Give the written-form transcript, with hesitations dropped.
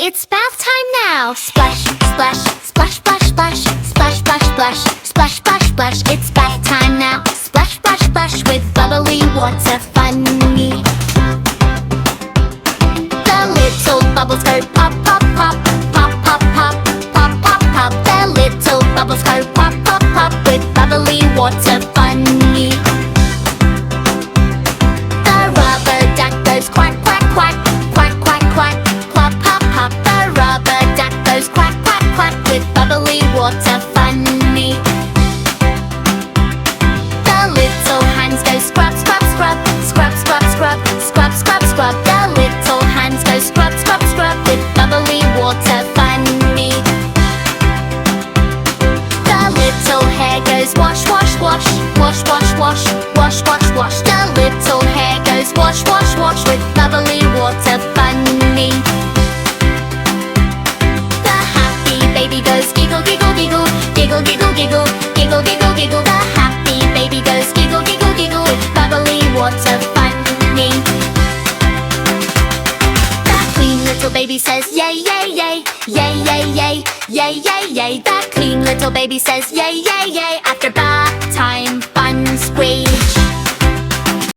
It's bath time now. Splash, splash, splash, splash, splash, splash, splash, splash, splash, splash, splash. It's bath time now. Splash, splash, splash with bubbly water funny. The little bubbles go pop, pop, pop, pop, pop, pop, pop, pop, pop. The little bubbles go pop, pop, pop with bubbly water funny. The rubber duck goes quack, quack, quack, quack, quack, quack, plop, pop, pop. The rubber duck goes quack, quack, quack with bubbly water funny. The little hands go scrub, scrub, scrub, scrub, scrub, scrub, scrub, scrub, scrub. The little hands go scrub, scrub, scrub with bubbly water funny. The little hair goes wash, wash, wash, wash, wash, wash, wash, wash, wash. The little hair goes wash, wash, wash with bubbly water funny. The happy baby goes giggle, giggle, giggle, giggle, giggle, giggle, giggle, giggle, giggle. The happy baby goes giggle, giggle, giggle with bubbly water funny. The clean little baby says yay, yay, yay, yay, yay, yay, yay, yay, yay. The clean little baby says yay, yay, yay. After bath time, fun squeeze.